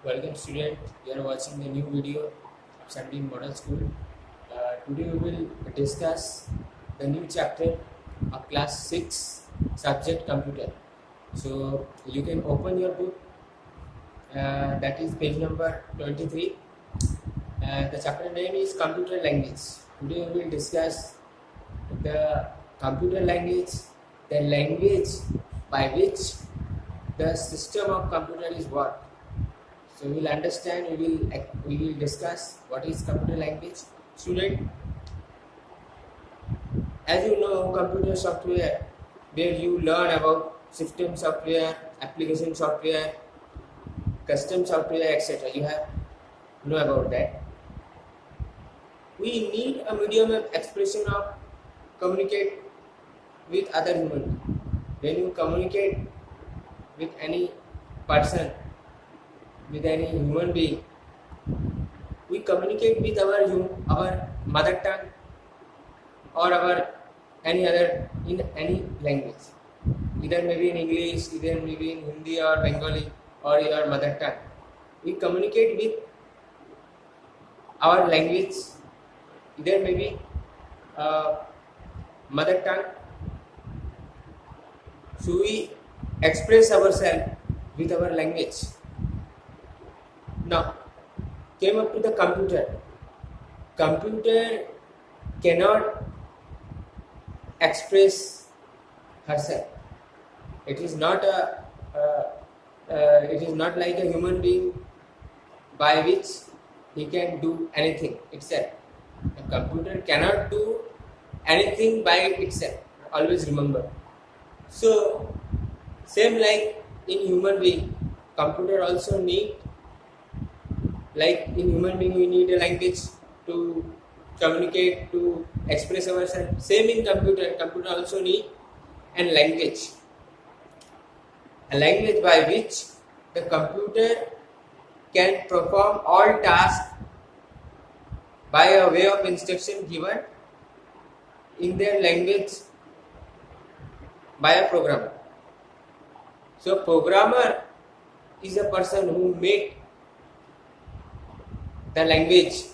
Welcome student, you are watching the new video of Sunbeam Model School. Today we will discuss the new chapter of class 6 subject computer. So you can open your book, that is page number 23. The chapter name is computer language. Today we will discuss the computer language, the language by which the system of computer is worked. So we will understand, we will discuss what is computer language. Student, as you know, computer software, where you learn about system software, application software, custom software, etc. You have know about that. We need a medium of expression of communicate with other human. When you communicate with any person, with any human being, we communicate with our mother tongue or our any other in any language, either maybe in English, either maybe in Hindi or Bengali or your mother tongue. We communicate with our language, either maybe mother tongue. So we express ourselves with our language. Now, came up to the computer. Computer cannot express herself. It is not it is not like a human being by which he can do anything itself. The computer cannot do anything by itself. Always remember. So, same like in human being, computer also need. Like in human being, we need a language to communicate, to express ourselves. Same in computer. Computer also need a language by which the computer can perform all tasks by a way of instruction given in their language by a programmer. So programmer is a person who make the language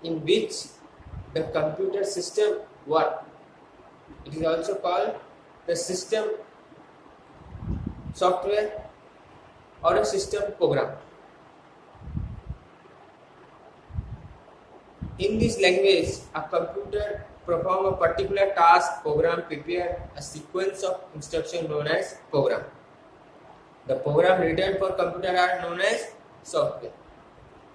in which the computer system works. It is also called the system software or a system program. In this language, a computer perform a particular task, program prepare a sequence of instructions known as program. The program written for computer are known as software.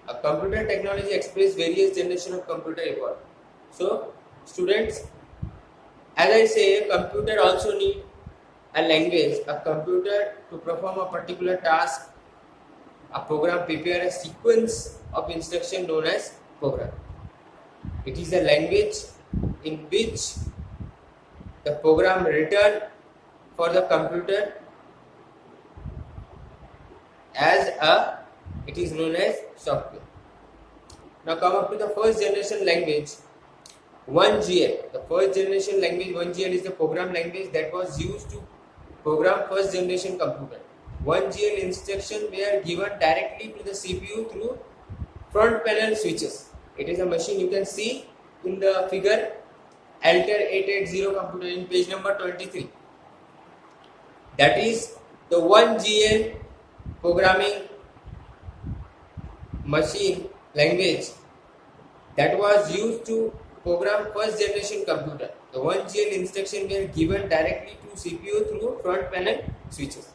A computer technology expresses various generations of computer evolved. So, students, as I say, computer also need a language. A computer to perform a particular task, a program prepare a sequence of instructions known as program. It is a language in which the program written for the computer it is known as software. Now come up to the first generation language, 1GL. The first generation language 1GL is the program language that was used to program first generation computer. 1GL instructions were given directly to the CPU through front panel switches. It is a machine you can see in the figure Altair 880 computer in page number 23. That is the 1GL programming machine language that was used to program first generation computer. The 1GL instructions were given directly to CPU through front panel switches.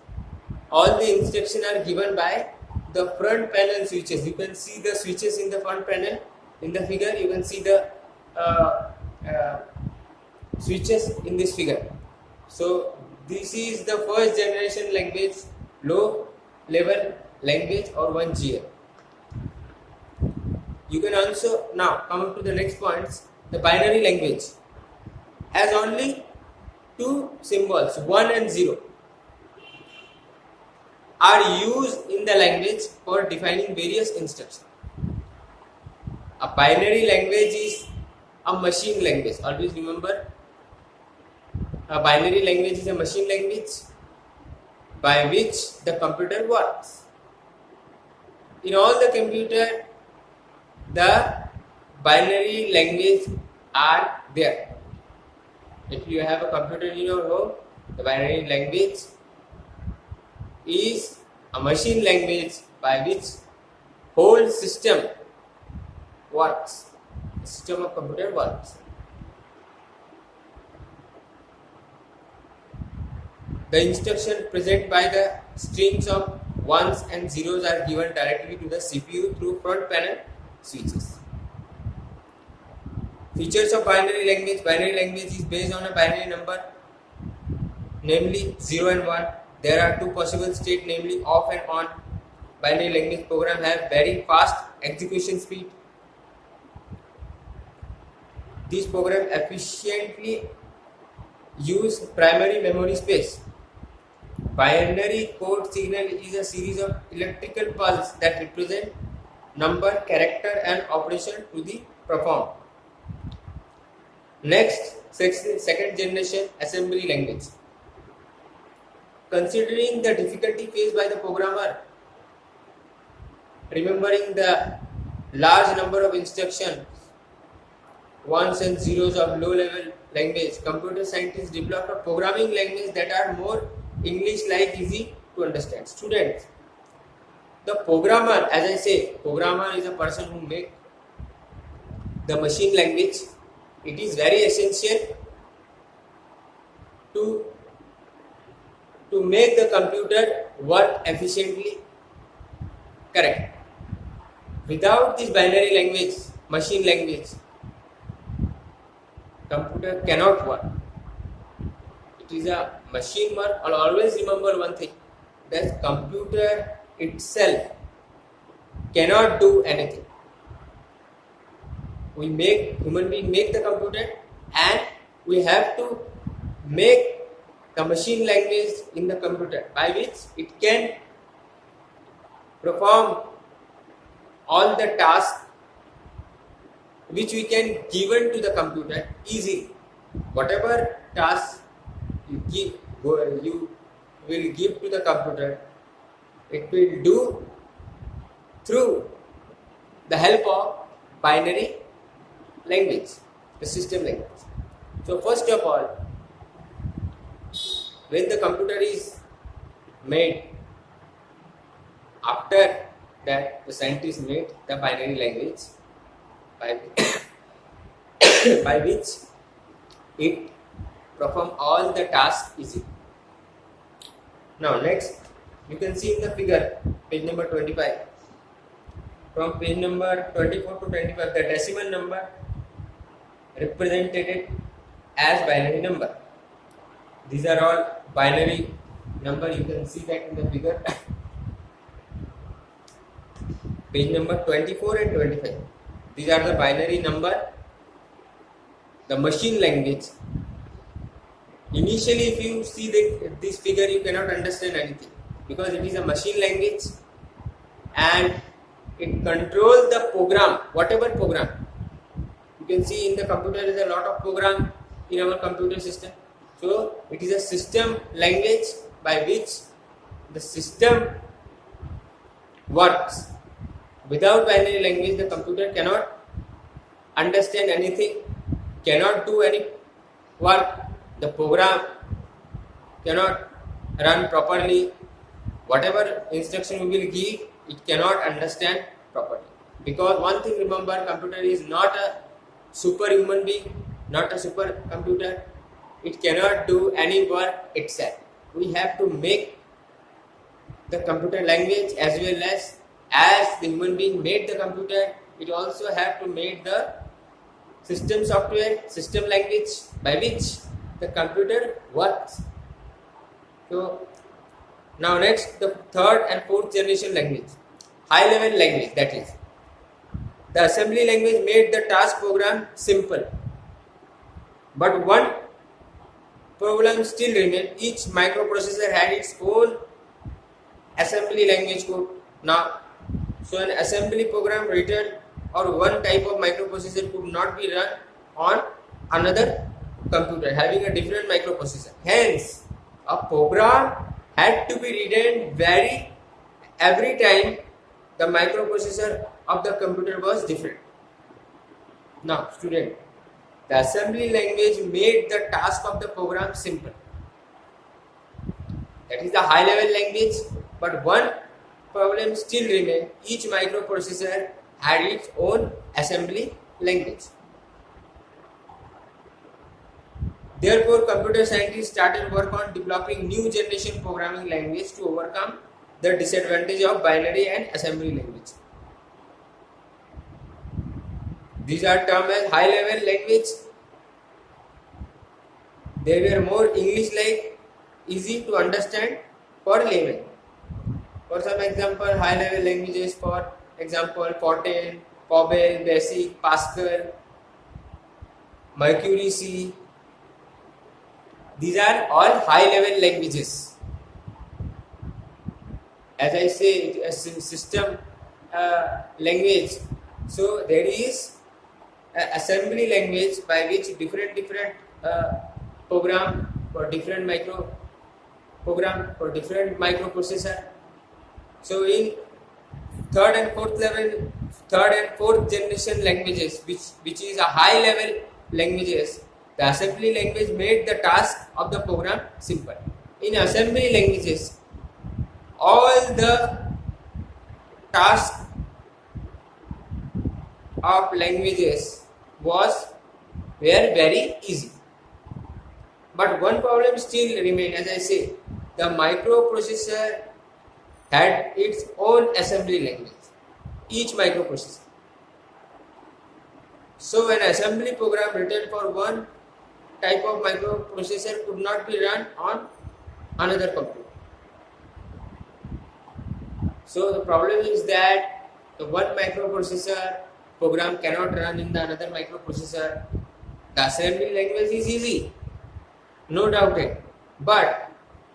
All the instructions are given by the front panel switches. You can see the switches in the front panel. In the figure, you can see the switches in this figure. So, this is the first generation language, low level language or 1GL. You can also now come up to the next points. The binary language has only two symbols, 1 and 0, are used in the language for defining various instructions. A binary language is a machine language. Always remember, a binary language is a machine language by which the computer works. in all the computer, the binary language are there. If you have a computer in your home, the binary language is a machine language by which whole system works. The system of computer works. The instruction present by the strings of ones and zeros are given directly to the CPU through front panel switches. Features of binary language. Binary language is based on a binary number, namely 0 and 1. There are two possible states, namely off and on. Binary language program have very fast execution speed. These programs efficiently use primary memory space. Binary code signal is a series of electrical pulses that represent number, character and operation to be performed. Next, second generation assembly language. Considering the difficulty faced by the programmer, remembering the large number of instructions, ones and zeros of low-level language, computer scientists developed a programming language that are more English-like, easy to understand. Students, the programmer, as I say, programmer is a person who makes the machine language. It is very essential to make the computer work efficiently, correct. Without this binary language, machine language, computer cannot work. It is a machine work. I'll always remember one thing, that computer itself cannot do anything. Human being make the computer, and we have to make the machine language in the computer by which it can perform all the tasks which we can given to the computer easily. Whatever task you will give to the computer, it will do through the help of binary language, the system language. So first of all, when the computer is made, after that the scientists made the binary language by which it perform all the tasks easily. Now next, you can see in the figure, page number 25. From page number 24 to 25, the decimal number represented as binary number. These are all binary number. You can see that in the figure. Page number 24 and 25. These are the binary number, the machine language. Initially, if you see this figure, you cannot understand anything because it is a machine language and it controls the program, whatever program. You can see in the computer there is a lot of program in our computer system. So it is a system language by which the system works. Without binary language, the computer cannot understand anything, cannot do any work. The program cannot run properly. Whatever instruction we will give, it cannot understand properly. Because one thing remember, computer is not a superhuman being, not a super computer. It cannot do any work itself. We have to make the computer language as well as the human being made the computer. It also have to make the system software, system language by which the computer works. So now next, the third and fourth generation language, high level language, that is the assembly language made the task program simple, but one problem still remained. Each microprocessor had its own assembly language code. Now, so an assembly program written or one type of microprocessor could not be run on another computer having a different microprocessor. Hence, a program had to be written every time the microprocessor of the computer was different. Now, student, the assembly language made the task of the program simple. That is the high level language, but one problem still remained. Each microprocessor had its own assembly language. Therefore, computer scientists started work on developing new generation programming language to overcome the disadvantage of binary and assembly language. These are termed as high level language. They were more English like, easy to understand for laymen. For some example, high level languages, for example, Fortran, COBOL, BASIC, Pascal, Mercury C. These are all high level languages. As I say, it's a system language. So there is an assembly language by which different program for different microprocessor. So in third and fourth generation languages, which is a high level languages, the assembly language made the task of the program simple. In assembly languages, all the tasks of languages were very easy. But one problem still remained. As I say, the microprocessor had its own assembly language, each microprocessor. So an assembly program written for one type of microprocessor could not be run on another computer. So the problem is that the one microprocessor program cannot run in the another microprocessor. The assembly language is easy, no doubt it. But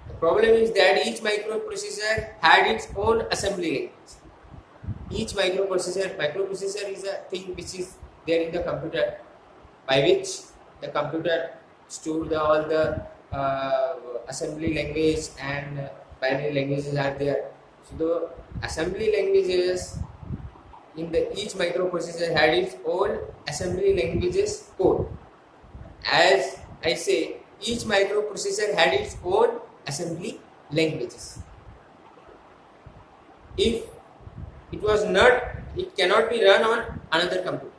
the problem is that each microprocessor had its own assembly language. Each microprocessor is a thing which is there in the computer, by which the computer stored all the assembly language and binary languages are there. So the assembly languages in each microprocessor had its own assembly languages code. As I say, each microprocessor had its own assembly languages. If it was not, it cannot be run on another computer.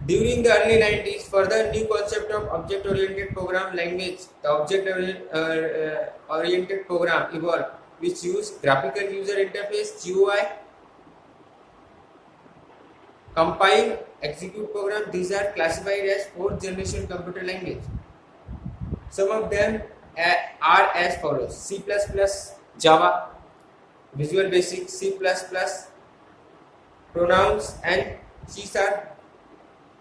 During the early 90s, further new concept of object-oriented program language, the object-oriented program evolved, which use graphical user interface (GUI), compile, execute program. These are classified as fourth generation computer language. Some of them are as follows: C++, Java, Visual Basic, C++, Pronouns and C#,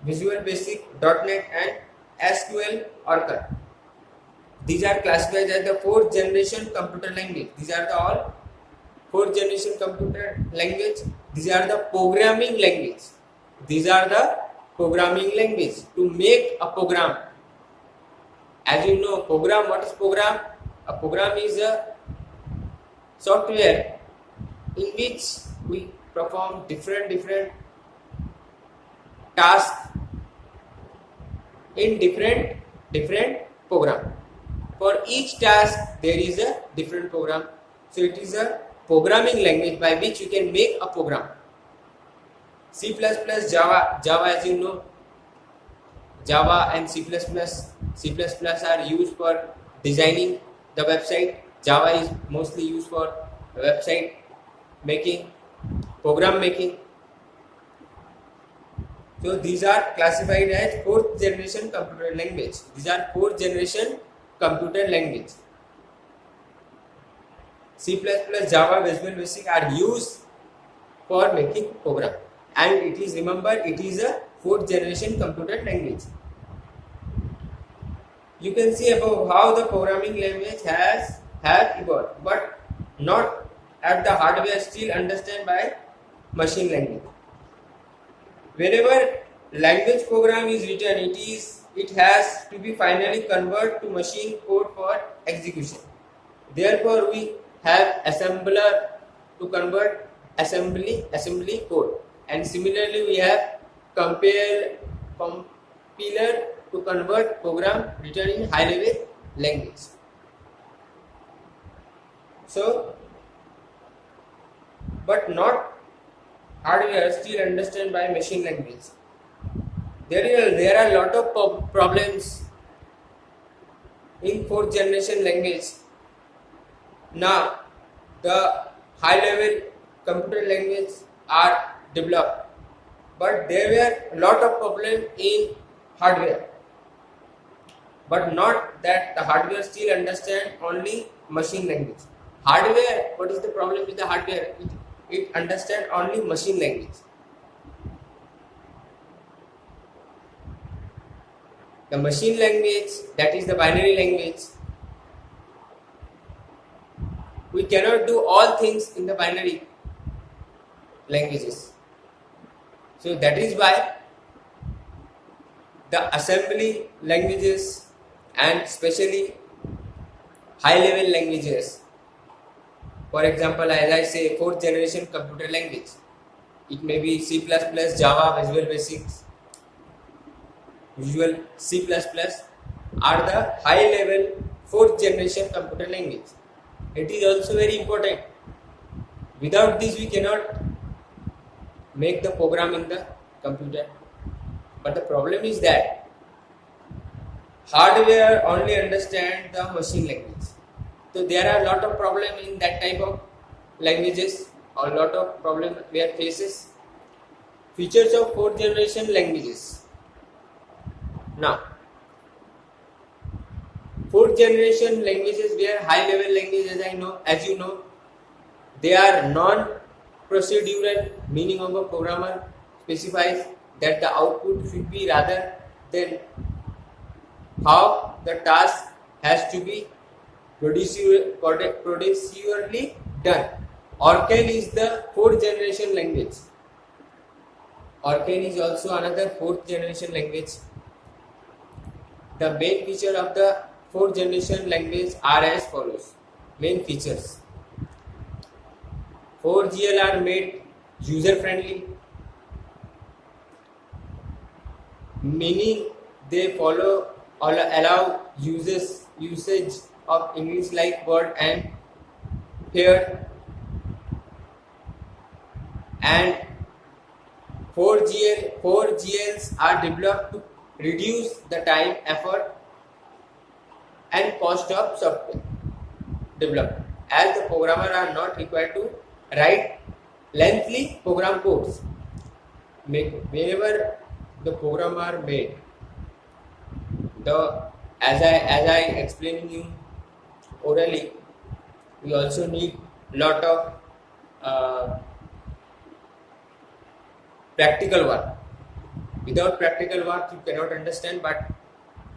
Visual Basic, .NET and SQL Oracle. These are classified as the fourth generation computer language. These are the all fourth generation computer language. These are the programming language. These are the programming language to make a program. As you know, program, what is program? A program is a software in which we perform different tasks in different program. For each task there is a different program. So it is a programming language by which you can make a program. C++, Java, as you know, Java and C++ are used for designing the website. Java is mostly used for website making, program making. So these are classified as fourth generation computer language. These are fourth generation computer language. C++, Java, Visual Basic are used for making program, and it is, remember, it is a fourth generation computer language. You can see above how the programming language has evolved, but not at the hardware, still understand by machine language. Whenever language program is written, it has to be finally converted to machine code for execution. Therefore, we have assembler to convert assembly code, and similarly we have compiler to convert program written in high level language. So, but not hardware still understand by machine language. There are a lot of problems in fourth generation language. Now the high level computer language are developed, but there were a lot of problems in hardware, but not that the hardware still understand only machine language. Hardware, what is the problem with the hardware? It understand only machine language. The machine language, that is the binary language, we cannot do all things in the binary languages. So that is why the assembly languages and especially high level languages, for example, as I say, fourth generation computer language, it may be C++, Java, Visual Basics, Visual C++ are the high level fourth generation computer language. It is also very important. Without this we cannot make the program in the computer. But the problem is that hardware only understand the machine language. So there are a lot of problems in that type of languages, or a lot of problems where faces. Features of fourth generation languages. Now, fourth generation languages were high level languages, as you know, they are non-procedural, meaning of a programmer specifies that the output should be rather than how the task has to be procedurally done. Orcane is the fourth generation language. Orcane is also another fourth generation language. The main feature of the fourth generation language are as follows. Main features. 4GL are made user friendly, meaning they follow or allow usage of English like word and here, and 4GLs are developed to reduce the time, effort and cost of software development, as the programmer are not required to write lengthy program codes. Whenever the program are made, as I explaining you orally, we also need lot of practical work. Without practical work you cannot understand, but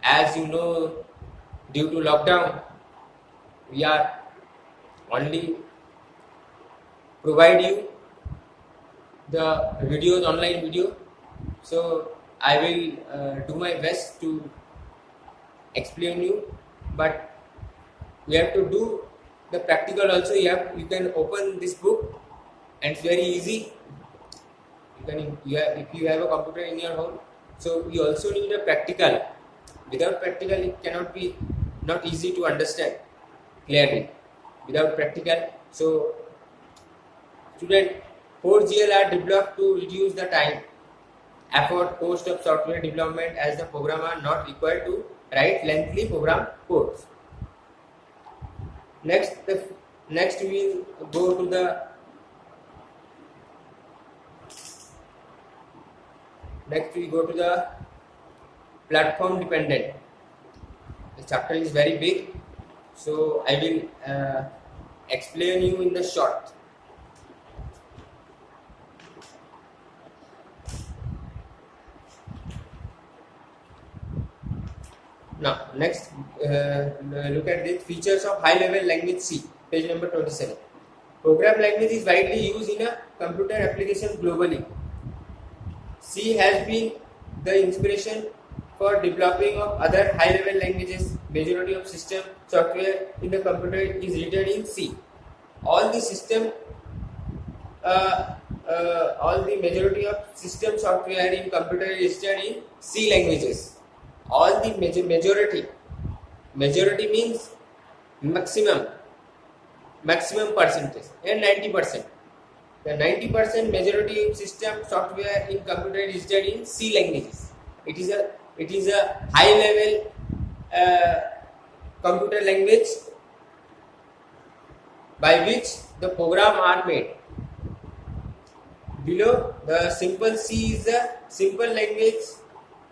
as you know, due to lockdown we are only provide you the videos, online video. So I will do my best to explain you, but we have to do the practical also. You can open this book and it's very easy. If you have a computer in your home, so we also need a practical. Without practical it cannot be not easy to understand clearly. Without practical, so student, 4GL are developed to reduce the time, effort, cost of software development, as the programmer are not required to write lengthy program codes. Next we will go to the platform dependent. The chapter is very big, so I will explain you in the short. Now, next, look at the features of high-level language C, page number 27. Program language is widely used in a computer application globally. C has been the inspiration for developing of other high-level languages. Majority of system software in the computer is written in C. all the system all the majority of system software in computer is done in C languages. All the majority means maximum percentage, and 90%. The 90% majority of system software in computer is done in C languages. It is a high level computer language by which the program are made. Below, the simple C is a simple language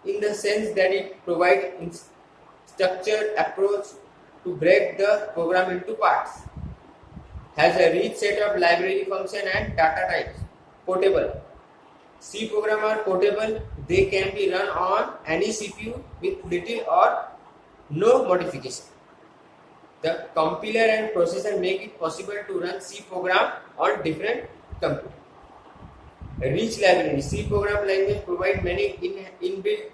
in the sense that it provides structured approach to break the program into parts. Has a rich set of library function and data types. Portable. C program are portable. They can be run on any CPU with little or no modification. The compiler and processor make it possible to run C program on different computers. A rich library. C program language provides many inbuilt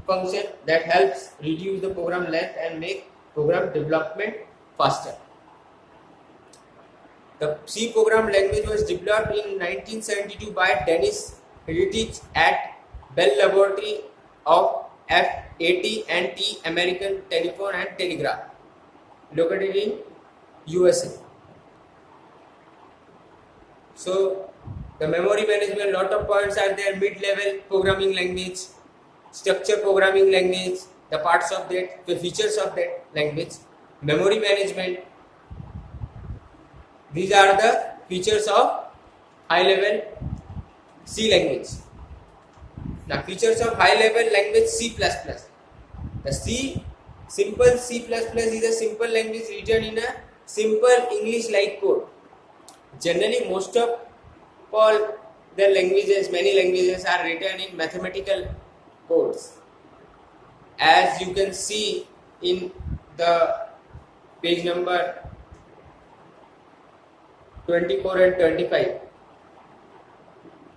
functions that helps reduce the program length and make program development faster. The C program language was developed in 1972 by Dennis Ritchie at Bell Laboratory of AT&T American Telephone and Telegraph, located in USA. So, the memory management, lot of points are there: mid-level programming language, structure programming language, the parts of that, the features of that language, memory management. These are the features of high-level C language. Now, features of high-level language C++. The simple C++ is a simple language written in a simple English-like code. Generally, most of all the languages, many languages are written in mathematical codes. As you can see in the page number 24 and 25,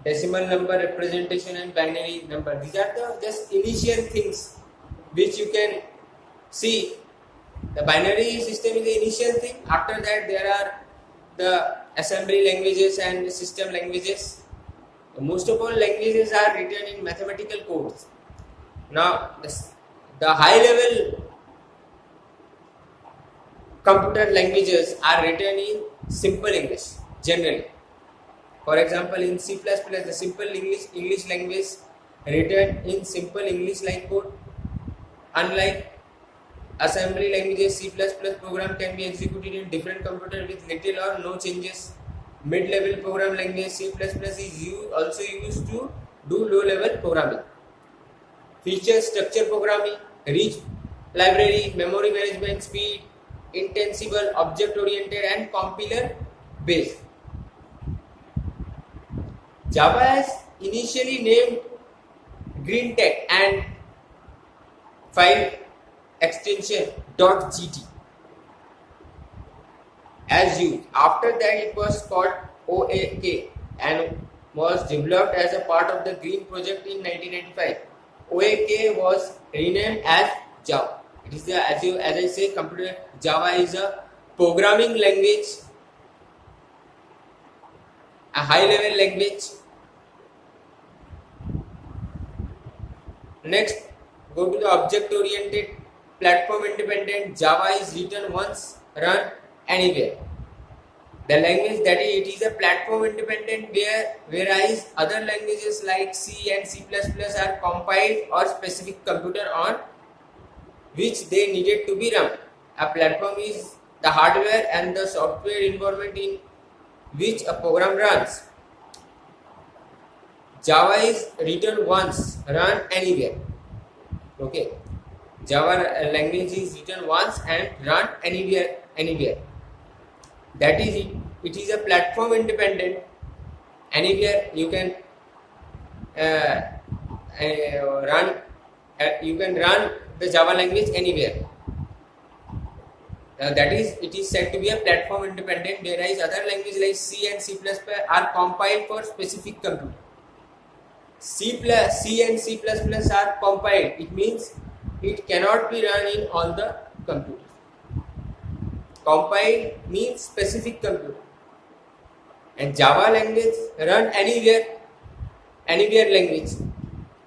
decimal number representation and binary number. These are the just initial things which you can see. The binary system is the initial thing. After that, there are the assembly languages and system languages. Most of all languages are written in mathematical codes. Now, the high level computer languages are written in simple English generally. For example, in C++, the simple English language written in simple English-like code. Unlike assembly languages, C++ program can be executed in different computers with little or no changes. Mid-level program language C++ is also used to do low-level programming. Features: structure programming, rich library, memory management, speed, intensible, object-oriented, and compiler-based. Java is initially named GreenTech and file extension .gt as used. After that, it was called OAK and was developed as a part of the Green project in 1995. OAK was renamed as Java. It is as I say, computer Java is a programming language, a high-level language. Next, go to the object-oriented, platform-independent. Java is written once, run anywhere. The language that it is a platform-independent, whereas other languages like C and C++ are compiled or specific computer on which they needed to be run. A platform is the hardware and the software environment in which a program runs. Java is written once, run anywhere. Okay, Java language is written once and run anywhere. That is it. It is a platform independent. Anywhere you can run. You can run the Java language anywhere. That is, it is said to be a platform independent, whereas other languages like C and C++ are compiled for specific computer. C and C++ are compiled. It means it cannot be run in all the computers. Compiled means specific computer. And Java language run anywhere language.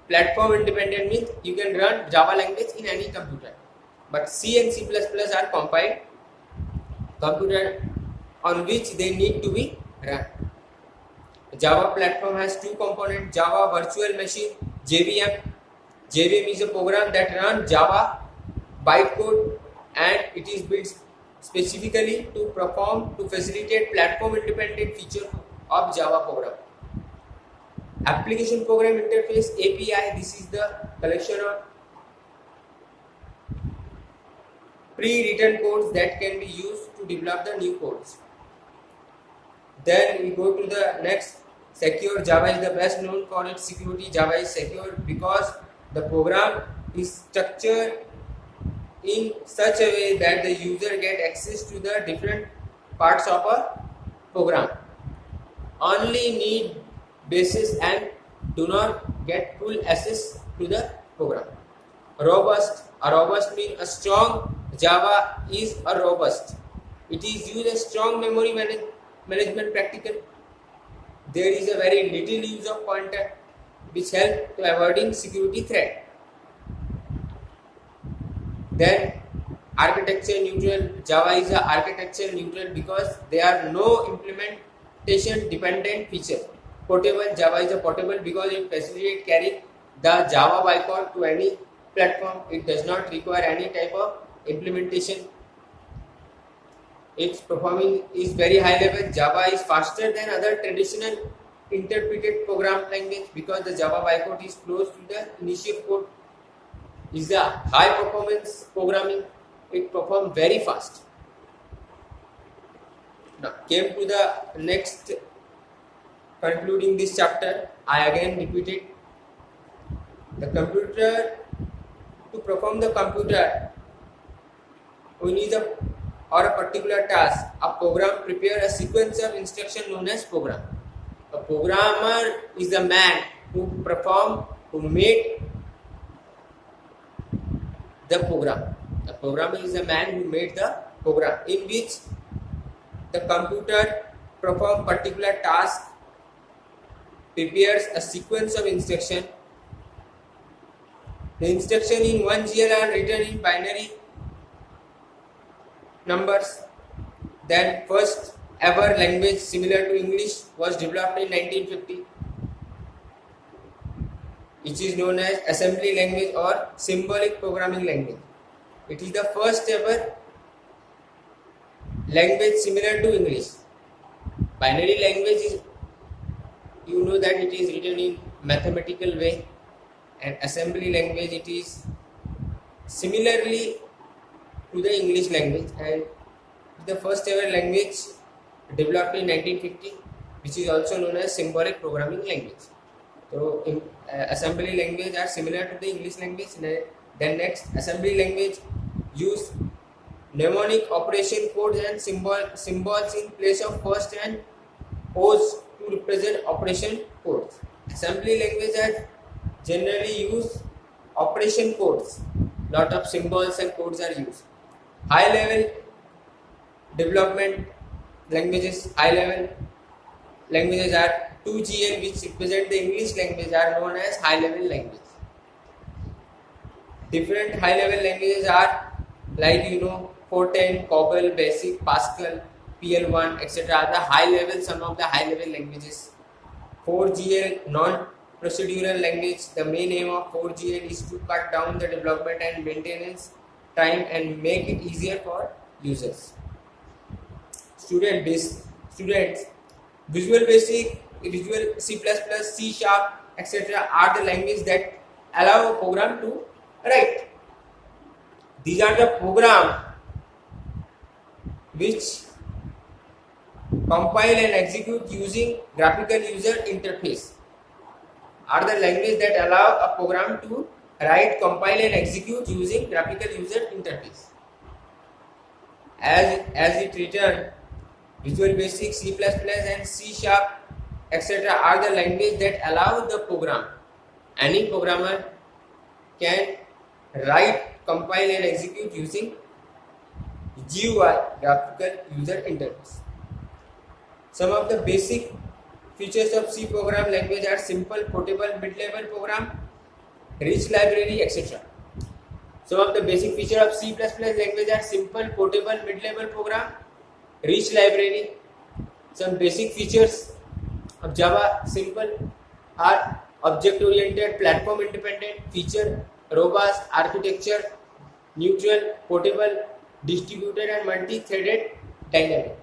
Platform independent means you can run Java language in any computer. But C and C++ are compiled computer on which they need to be run. Java platform has two components: Java Virtual Machine (JVM). JVM is a program that runs Java bytecode, and it is built specifically to facilitate platform independent feature of Java program. Application Program Interface (API). This is the collection of pre-written codes that can be used to develop the new codes. Then we go to the next. Secure. Java is the best known for its security. Java is secure because the program is structured in such a way that the user get access to the different parts of a program. Only need basis and do not get full access to the program. Robust. A robust means a strong. Java is a robust. It is used as strong memory management practical. There is a very little use of pointer, which help to avoiding security threat. Then architecture neutral. Java is a architecture neutral because there are no implementation dependent features. Portable. Java is a portable because it facilitates carrying the Java bytecode to any platform. It does not require any type of implementation. Its performing is very high level. Java is faster than other traditional interpreted program language because the Java bytecode is close to the initial code. Is a high performance programming. It performs very fast. Now came to the next, concluding this chapter. I again repeated the computer. To perform the computer, we need a particular task. A program prepare a sequence of instructions known as program. A programmer is a man who made the program. The programmer is a man who made the program in which the computer perform particular task, prepares a sequence of instruction. The instruction in 1GL are written in binary numbers. Then first ever language similar to English was developed in 1950, which is known as assembly language or symbolic programming language. It is the first ever language similar to English. Binary language is, you know that it is written in mathematical way, and assembly language it is similarly to the English language, and the first ever language developed in 1950, which is also known as symbolic programming language. So assembly language are similar to the English language. Then next, assembly language use mnemonic operation codes and symbols in place of first and O's to represent operation codes. Assembly language are generally use operation codes. Lot of symbols and codes are used. High level development languages. High level languages are 2GL, which represent the English language, are known as high level language. Different high level languages are like Fortran, COBOL, BASIC, Pascal, PL1, etc. are the high level, some of the high level languages. 4GL, non-procedural language. The main aim of 4GL is to cut down the development and maintenance time and make it easier for users. Students, Visual Basic, Visual C++, C#, etc. are the languages that allow a program to write. These are the programs which compile and execute using graphical user interface. Are the language that allow a program to write, compile and execute using graphical user interface. As it written, Visual Basic, C++ and C#, etc. are the language that allow the program. Any programmer can write, compile and execute using GUI, graphical user interface. Some of the basic features of C program language are simple, portable, mid-level program, rich library, etc. Some of the basic features of C++ language are simple, portable, mid-level program, rich library. Some basic features of Java simple are object-oriented, platform-independent, feature, robust, architecture, neutral, portable, distributed and multi-threaded, dynamic.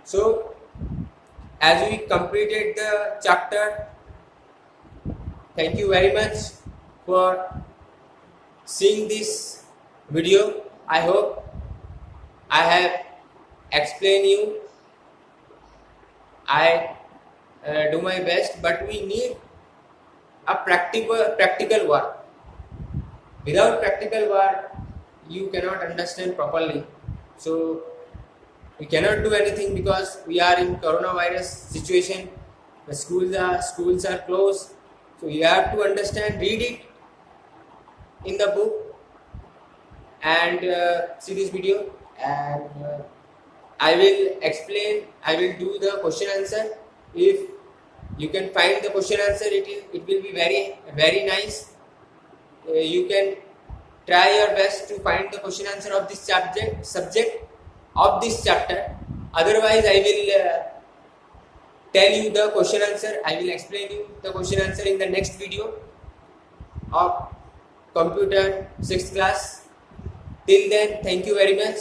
So, as we completed the chapter, thank you very much for seeing this video. I hope I have explained you. I do my best, but we need a practical work. Without practical work, you cannot understand properly. So we cannot do anything because we are in coronavirus situation. The schools are closed. So you have to understand, read it in the book and see this video, and I will explain. I will do the question answer. If you can find the question answer, it will be very nice. You can try your best to find the question answer of this subject of this chapter. Otherwise, I will tell you the question answer. I will explain you the question answer in the next video of computer 6th class. Till then, thank you very much.